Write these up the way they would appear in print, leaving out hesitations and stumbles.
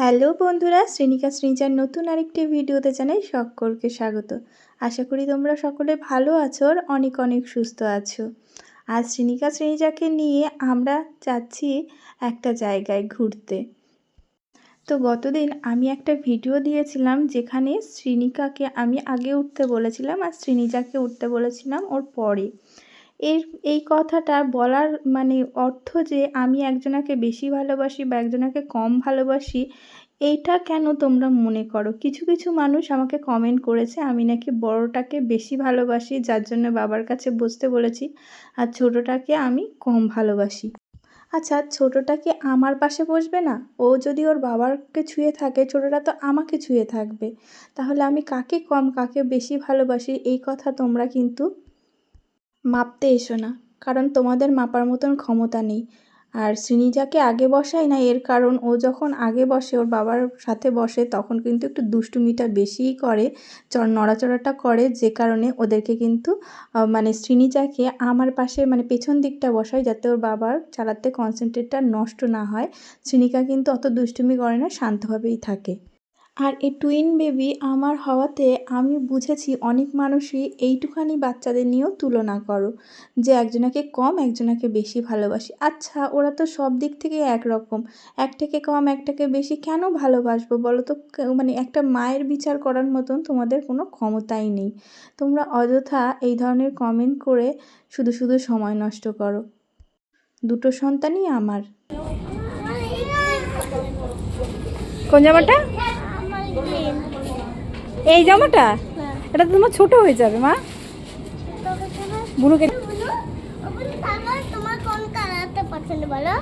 Hello বন্ধুরা, শ্রেণিকা শ্রীজার নতুন আরেকটি ভিডিওতে জানাই সকলকে স্বাগত। আশা করি তোমরা সকলে ভালো আছো আর অনেক অনেক সুস্থ আছো। আজ শ্রেণিকা শ্রীজাকে নিয়ে আমরা যাচ্ছি একটা জায়গায় ঘুরতে। তো গতদিন আমি একটা ভিডিও দিয়েছিলাম যেখানে শ্রেণিকাকে আমি আগে উঠতে বলেছিলাম আর শ্রেণিজাকে উঠতে বলেছিলাম ওর পরে। এই কথাটা বলার অর্থ যে আমি একজনাকে বেশি ভালোবাসি বা একজনাকে কম ভালোবাসি, এইটা কেন তোমরা মনে করো? কিছু কিছু মানুষ আমাকে কমেন্ট করেছে আমি নাকি বড়টাকে বেশি ভালোবাসি, যার জন্য বাবার কাছে বসতে বলেছি, আর ছোটোটাকে আমি কম ভালোবাসি। আচ্ছা, ছোটোটা কি আমার পাশে বসবে না? ও যদি ওর বাবাকে ছুঁয়ে থাকে, ছোটোটা তো আমাকে ছুঁয়ে থাকবে। তাহলে আমি কাকে কম কাকে বেশি ভালোবাসি এই কথা তোমরা কিন্তু মাপতে এসো না, কারণ তোমাদের মাপার মতন ক্ষমতা নেই। আর শ্রীনিজাকে আগে বসাই না, এর কারণ ও যখন আগে বসে, ওর বাবার সাথে বসে, তখন কিন্তু একটু দুষ্টুমিটা বেশিই করে, নড়াচড়াটা করে, যে কারণে ওদেরকে কিন্তু শ্রীনিজাকে আমার পাশে পেছন দিকটা বসাই, যাতে ওর বাবার চালাতে কনসেন্ট্রেটটা নষ্ট না হয়। শ্রীনিকা কিন্তু অত দুষ্টুমি করে না, শান্তভাবেই থাকে। আর এই টুইন বেবি আমার হওয়াতে আমি বুঝেছি অনেক মানুষই এইটুখানি বাচ্চাদের নিয়েও তুলনা করো, যে একজনাকে কম একজনাকে বেশি ভালোবাসি। আচ্ছা, ওরা তো সব দিক থেকে একরকম, একটাকে কম একটাকে বেশি কেন ভালোবাসবো বলো তো? একটা মায়ের বিচার করার মতন তোমাদের কোনো ক্ষমতাই নেই। তোমরা অযথা এই ধরনের কমেন্ট করে শুধু শুধু সময় নষ্ট করো। দুটো সন্তানই আমার। কোন জামাটা? এই জামাটা? এটা তো তোমার ছোট হয়ে যাবে মা। বুনুকে তোমার কোন কালারটা পছন্দ বলো?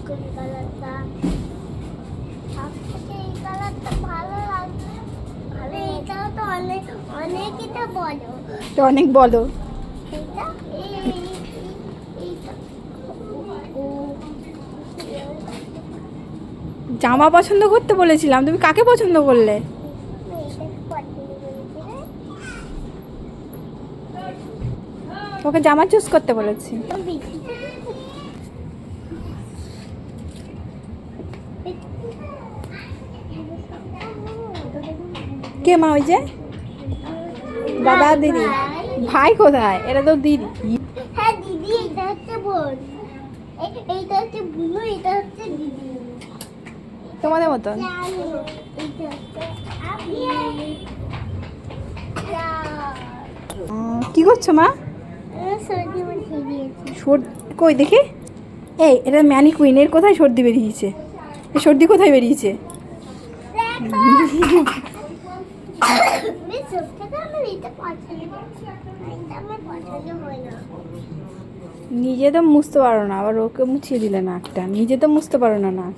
কোন কালারটা? সবথেকে এই কালারটা ভালো লাগে। আরে এটা তো অনেকটা বলো। তো অনেক বলো। এটা এইটা জামা পছন্দ করতে বলেছিলাম, তুমি কাকে পছন্দ করলে? তোকে জামা চুজ করতে বলেছি। কে মা? ওই যে দাদা দিদি। ভাই কোথায়? এটা তো দিদি। হ্যাঁ দিদি, এটা হচ্ছে বোন, এইটা হচ্ছে বুনু, এটা হচ্ছে দিদি। তোমাদের মতন। কি করছো মা? কই দেখি। এই এটা ম্যানিকুইন, এর কোথায় সর্দি বেরিয়েছে? সর্দি কোথায় বেরিয়েছে? নিজে তো মুছতে পারো না, আবার ওকে মুছিয়ে দিলে নাকটা। নিজে তো মুছতে পারো না নাক।